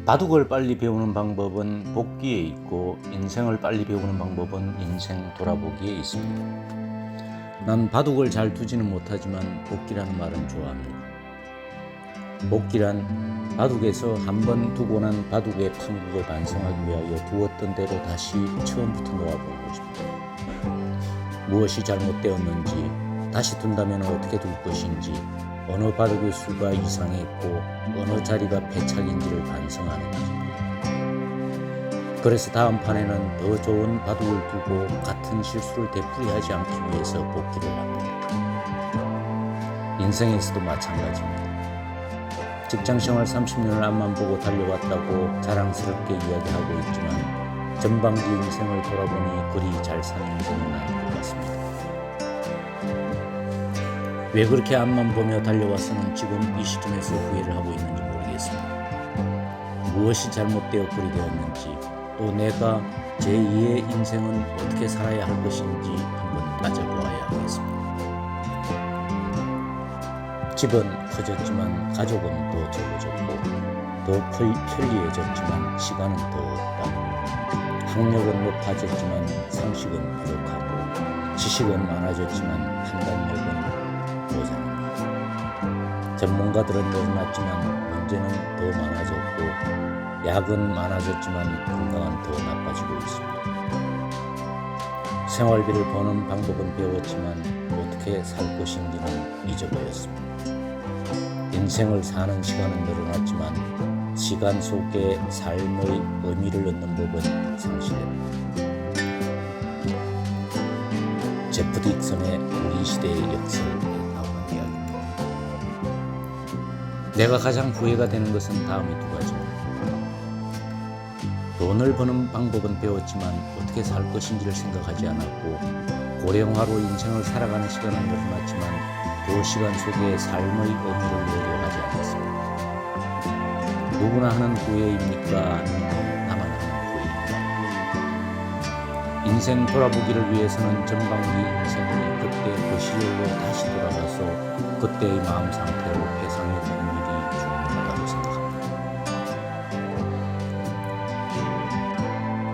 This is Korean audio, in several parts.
바둑을 빨리 배우는 방법은 복기에 있고 인생을 빨리 배우는 방법은 인생 돌아보기에 있습니다. 난 바둑을 잘 두지는 못하지만 복기라는 말은 좋아합니다. 복기란 바둑에서 한번 두고 난 바둑의 판국을 반성하기 위하여 두었던 대로 다시 처음부터 놓아보고 싶다. 무엇이 잘못되었는지, 다시 둔다면 어떻게 둘 것인지, 어느 바둑의 수가 이상했고 어느 자리가 패착인지를 반성하는 것입니다. 그래서 다음 판에는 더 좋은 바둑을 두고 같은 실수를 되풀이하지 않기 위해서 복기를 합니다. 인생에서도 마찬가지입니다. 직장생활 30년을 앞만 보고 달려왔다고 자랑스럽게 이야기하고 있지만 전반기 인생을 돌아보니 그리 잘 사는 인생은 아닌 것 같습니다. 왜 그렇게 앞만 보며 달려와서는 지금 이 시점에서 후회를 하고 있는지 모르겠습니다. 무엇이 잘못되어 그리 되었는지, 또 내가 제2의 인생은 어떻게 살아야 할 것인지 한번 따져보아야 하겠습니다. 집은 커졌지만 가족은 더 적어졌고, 더 편리해졌지만 시간은 더 없다. 학력은 높아졌지만 상식은 부족하고, 지식은 많아졌지만 판단력은 모자랍니다. 전문가들은 늘어났지만 문제는 더 많아졌고, 약은 많아졌지만 건강은 더 나빠지고 있습니다. 생활비를 버는 방법은 배웠지만 어떻게 살 것인지는 잊어버렸습니다. 인생을 사는 시간은 늘어났지만 시간 속에 삶의 의미를 넣는 법은 상실됩니다. 제프 딕슨의 우리 시대의 역사에 나오는 이야기입니다. 내가 가장 후회가 되는 것은 다음의 두 가지입니다. 돈을 버는 방법은 배웠지만 어떻게 살 것인지를 생각하지 않았고, 고령화로 인생을 살아가는 시간은 늘어났지만 그 시간 속에 삶의 의미를 누려가지 않았습니다. 누구나 하는 후회입니까? 아니면 나만 하는 후회입니까? 인생 돌아보기를 위해서는 전반기 인생이 그때 그 시절로 다시 돌아가서 그때의 마음 상태로 회상해 보는 일이 중요하다고 생각합니다.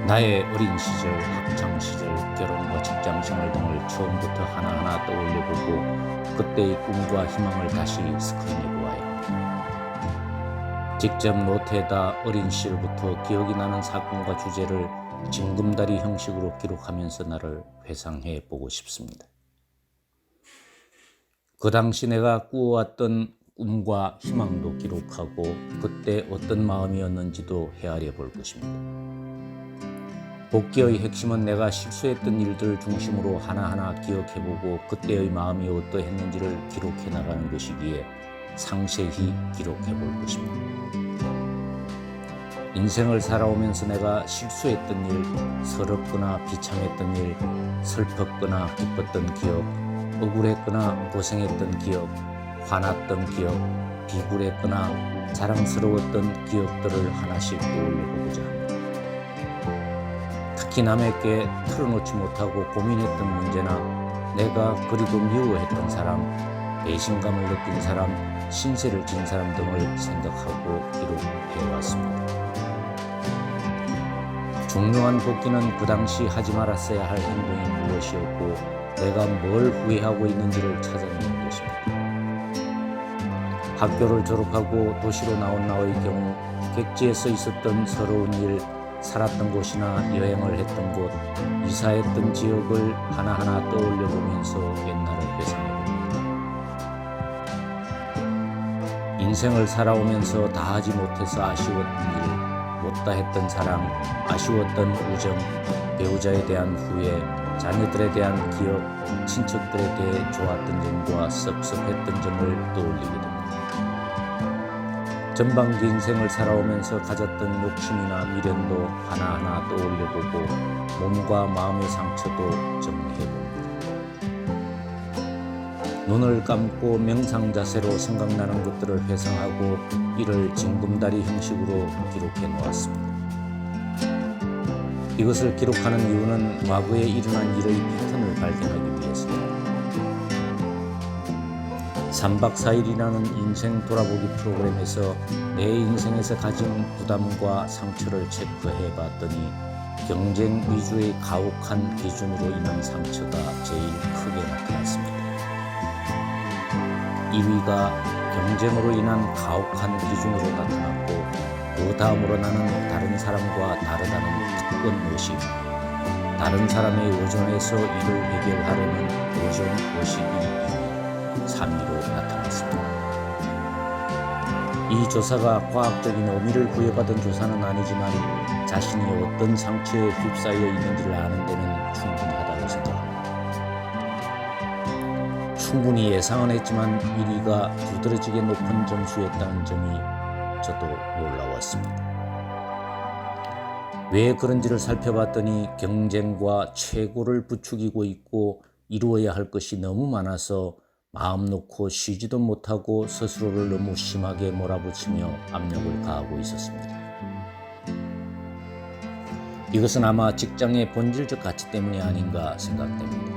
나의 어린 시절, 학창 시절, 결혼과 직장생활 등을 처음부터 하나하나 떠올려보고 그때의 꿈과 희망을 다시 스크린해 보아야 합니다. 직접 노트에다 어린 시절부터 기억이 나는 사건과 주제를 징검다리 형식으로 기록하면서 나를 회상해 보고 싶습니다. 그 당시 내가 꾸어왔던 꿈과 희망도 기록하고 그때 어떤 마음이었는지도 헤아려 볼 것입니다. 복기의 핵심은 내가 실수했던 일들을 중심으로 하나하나 기억해보고 그때의 마음이 어떠했는지를 기록해 나가는 것이기에 상세히 기록해 볼 것입니다. 인생을 살아오면서 내가 실수했던 일, 서럽거나 비참했던 일, 슬펐거나 기뻤던 기억, 억울했거나 고생했던 기억, 화났던 기억, 비굴했거나 자랑스러웠던 기억들을 하나씩 떠올려보고자 합니다. 특히 남에게 털어놓지 못하고 고민했던 문제나 내가 그리도 미워했던 사람, 배신감을 느낀 사람, 신세를 진 사람 등을 생각하고 기록해왔습니다. 중요한 복기는 그 당시 하지 말았어야 할 행동이 무엇이었고 내가 뭘 후회하고 있는지를 찾아내는 것입니다. 학교를 졸업하고 도시로 나온 나의 경우 객지에서 있었던 서러운 일, 살았던 곳이나 여행을 했던 곳, 이사했던 지역을 하나하나 떠올려 보면서 옛날을 회상해봅니다. 인생을 살아오면서 다 하지 못해서 아쉬웠던 일, 못다 했던 사랑, 아쉬웠던 우정, 배우자에 대한 후회, 자녀들에 대한 기억, 친척들에 대해 좋았던 점과 섭섭했던 점을 떠올리게 됩니다. 전반기 인생을 살아오면서 가졌던 욕심이나 미련도 하나하나 떠올려보고 몸과 마음의 상처도 정리해봅니다. 눈을 감고 명상 자세로 생각나는 것들을 회상하고 이를 징검다리 형식으로 기록해 놓았습니다. 이것을 기록하는 이유는 과거에 일어난 일의 패턴을 발견하기 위해서입니다. 3박 4일이라는 인생 돌아보기 프로그램에서 내 인생에서 가진 부담과 상처를 체크해 봤더니 경쟁 위주의 가혹한 기준으로 인한 상처가 제일 크게 나타났습니다. 1위가 경쟁으로 인한 가혹한 기준으로 나타났고, 그 다음으로 나는 다른 사람과 다르다는 특권 의식, 다른 사람에 의존해서 일을 해결하려는 의존 의식이 3위로 나타났습니다. 이 조사가 과학적인 의미를 부여받은 조사는 아니지만 자신이 어떤 상처에 휩싸여 있는지를 아는 데는 충분하다고 생각합니다. 충분히 예상은 했지만 1위가 두드러지게 높은 점수였다는 점이 저도 놀라웠습니다. 왜 그런지를 살펴봤더니 경쟁과 최고를 부추기고 있고 이루어야 할 것이 너무 많아서 마음 놓고 쉬지도 못하고 스스로를 너무 심하게 몰아붙이며 압력을 가하고 있었습니다. 이것은 아마 직장의 본질적 가치 때문이 아닌가 생각됩니다.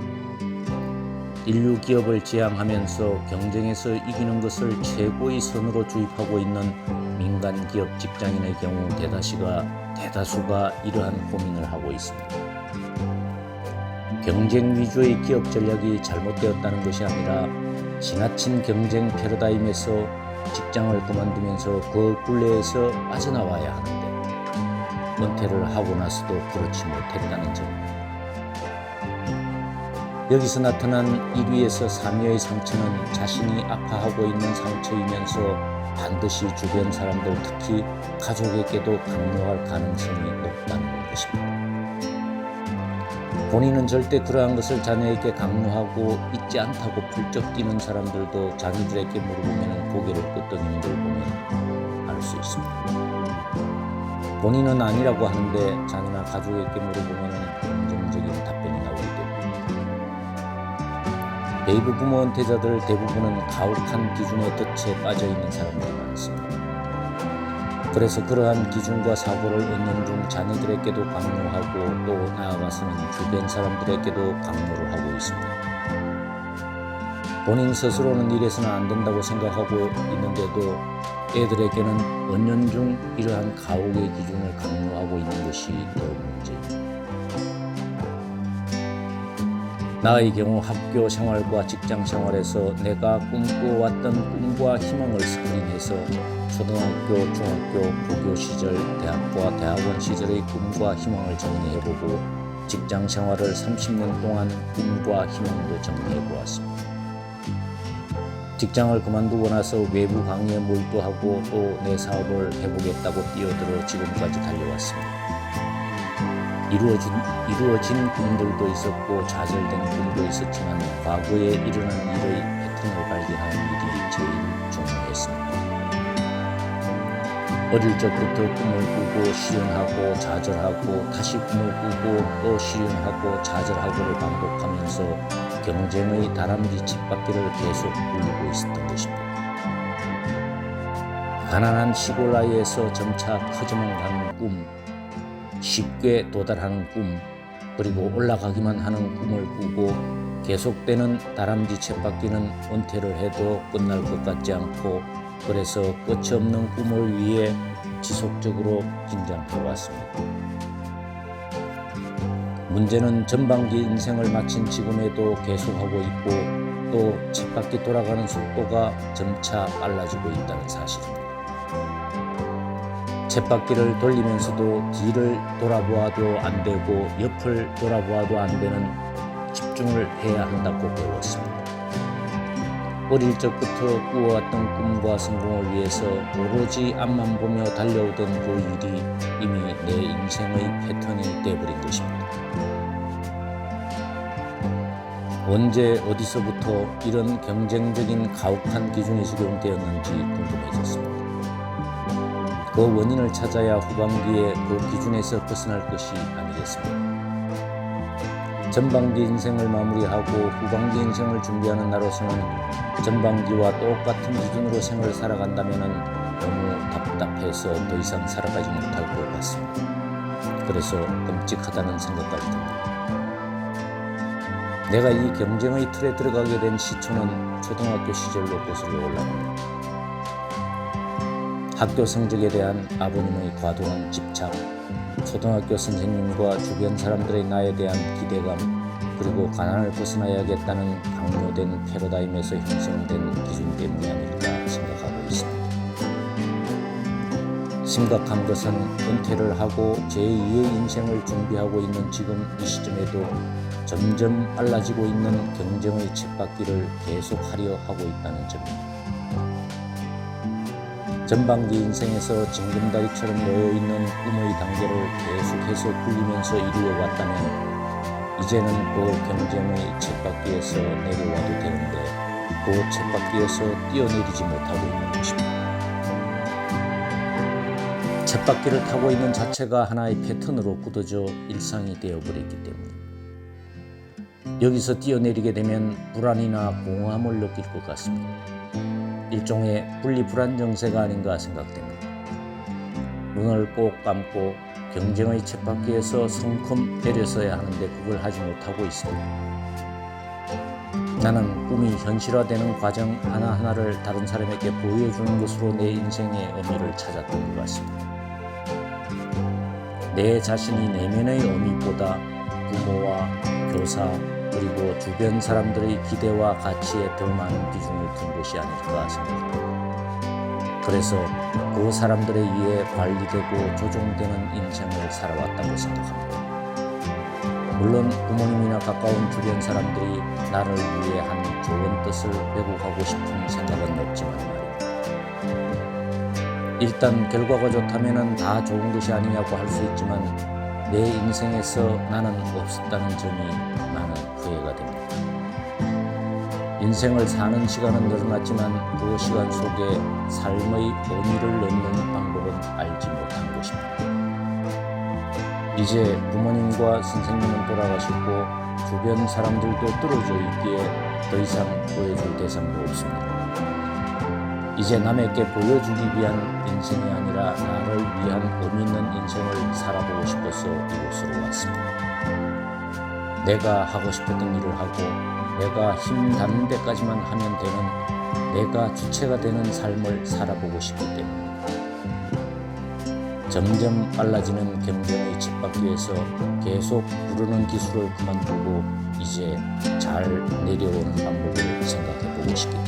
인류 기업을 지향하면서 경쟁에서 이기는 것을 최고의 선으로 주입하고 있는 민간 기업 직장인의 경우 대다수가 이러한 고민을 하고 있습니다. 경쟁 위주의 기업 전략이 잘못되었다는 것이 아니라 지나친 경쟁 패러다임에서 직장을 그만두면서 그 굴레에서 빠져나와야 하는데 은퇴를 하고 나서도 그렇지 못했다는 점입니다. 여기서 나타난 1위에서 3위의 상처는 자신이 아파하고 있는 상처이면서 반드시 주변 사람들, 특히 가족에게도 강요할 가능성이 높다는 것입니다. 본인은 절대 그러한 것을 자녀에게 강요하고 있지 않다고 펄쩍 뛰는 사람들도 자녀들에게 물어보면 고개를 끄덕이는 걸 보면 알 수 있습니다. 본인은 아니라고 하는데 자녀나 가족에게 물어보면 긍정적인 답변이 나오기 때문입니다. 베이비 부모 은퇴자들 대부분은 가혹한 기준의 덫에 빠져있는 사람들이 많습니다. 그래서 그러한 기준과 사고를 은연중 자녀들에게도 강요하고 또 나아가서는 주변 사람들에게도 강요를 하고 있습니다. 본인 스스로는 이래서는 안 된다고 생각하고 있는데도 애들에게는 은연중 이러한 가혹의 기준을 강요하고 있는 것이 더 문제입니다. 나의 경우 학교 생활과 직장 생활에서 내가 꿈꿔왔던 꿈과 희망을 스크린해서 초등학교, 중학교, 고교 시절, 대학과 대학원 시절의 꿈과 희망을 정리해보고 직장 생활을 30년 동안 꿈과 희망도 정리해보았습니다. 직장을 그만두고 나서 외부 강의에 몰두하고 또 내 사업을 해보겠다고 뛰어들어 지금까지 달려왔습니다. 이루어진 꿈들도 있었고 좌절된 꿈도 있었지만 과거에 일어난 일의 패턴을 발견하는 일이 제일 중요했습니다. 어릴 적부터 꿈을 꾸고 실현하고 좌절하고 다시 꿈을 꾸고 또 실현하고 좌절하고를 반복하면서 경쟁의 다람쥐 쳇바퀴를 계속 굴리고 있었던 것입니다. 가난한 시골 아이에서 점차 커져만 가는 꿈, 쉽게 도달하는 꿈, 그리고 올라가기만 하는 꿈을 꾸고 계속되는 다람쥐 쳇바퀴는 은퇴를 해도 끝날 것 같지 않고 그래서 끝이 없는 꿈을 위해 지속적으로 긴장해왔습니다. 문제는 전반기 인생을 마친 지금에도 계속하고 있고 또 쳇바퀴 돌아가는 속도가 점차 빨라지고 있다는 사실입니다. 쳇바퀴를 돌리면서도 뒤를 돌아보아도 안 되고 옆을 돌아보아도 안 되는 집중을 해야 한다고 배웠습니다. 어릴 적부터 꾸어왔던 꿈과 성공을 위해서 오로지 앞만 보며 달려오던 그 일이 이미 내 인생의 패턴이 되어버린 것입니다. 언제 어디서부터 이런 경쟁적인 가혹한 기준이 적용되었는지 궁금해졌습니다. 그 원인을 찾아야 후반기에 그 기준에서 벗어날 것이 아니겠습니까? 전반기 인생을 마무리하고 후반기 인생을 준비하는 나로서는 전반기와 똑같은 기준으로 생을 살아간다면 너무 답답해서 더 이상 살아가지 못할 것 같습니다. 그래서 끔찍하다는 생각까지 듭니다. 내가 이 경쟁의 틀에 들어가게 된 시초는 초등학교 시절로 거슬러 올라갑니다. 학교 성적에 대한 아버님의 과도한 집착, 초등학교 선생님과 주변 사람들의 나에 대한 기대감, 그리고 가난을 벗어나야겠다는 강요된 패러다임에서 형성된 기준 때문이 아닐까 생각하고 있습니다. 심각한 것은 은퇴를 하고 제2의 인생을 준비하고 있는 지금 이 시점에도 점점 빨라지고 있는 경쟁의 쳇바퀴를 계속하려 하고 있다는 점입니다. 전반기 인생에서 징검다리처럼 놓여있는 꿈의 단계를 계속해서 굴리면서 이루어왔다면 이제는 그 경쟁의 쳇바퀴에서 내려와도 되는데 그 쳇바퀴에서 뛰어내리지 못하고 있는 것입니다. 쳇바퀴를 타고 있는 자체가 하나의 패턴으로 굳어져 일상이 되어버렸기 때문입니다. 여기서 뛰어내리게 되면 불안이나 공허함을 느낄 것 같습니다. 일종의 분리불안 증세가 아닌가 생각됩니다. 눈을 꼭 감고 경쟁의 쳇바퀴에서 성큼 내려서야 하는데 그걸 하지 못하고 있습니다. 나는 꿈이 현실화되는 과정 하나하나를 다른 사람에게 보여주는 것으로 내 인생의 의미를 찾았던 것 같습니다. 내 자신이 내면의 의미보다 부모와 교사 그리고 주변 사람들의 기대와 가치에 더 많은 비중을 둔 것이 아닐까 생각합니다. 그래서 그 사람들에 의해 관리되고 조종되는 인생을 살아왔다고 생각합니다. 물론 부모님이나 가까운 주변 사람들이 나를 위해 한 좋은 뜻을 왜곡하고 싶은 생각은 없지만 말입니다. 일단 결과가 좋다면 다 좋은 것이 아니냐고 할 수 있지만 내 인생에서 나는 없었다는 점이 나는 후회가 됩니다. 인생을 사는 시간은 늘어났지만 그 시간 속에 삶의 의미를 넣는 방법은 알지 못한 것입니다. 이제 부모님과 선생님은 돌아가셨고 주변 사람들도 떨어져 있기에 더 이상 보여줄 대상도 없습니다. 이제 남에게 보여주기 위한 인생이 아니라 나를 위한 의미 있는 인생을 살아보고 싶어서 이곳으로 왔습니다. 내가 하고 싶었던 일을 하고 내가 힘 닿는 데까지만 하면 되는 내가 주체가 되는 삶을 살아보고 싶기 때문입니다. 점점 빨라지는 경쟁의 쳇바퀴에서 계속 부르는 기술을 그만두고 이제 잘 내려오는 방법을 생각해보고 싶기 때문입니다.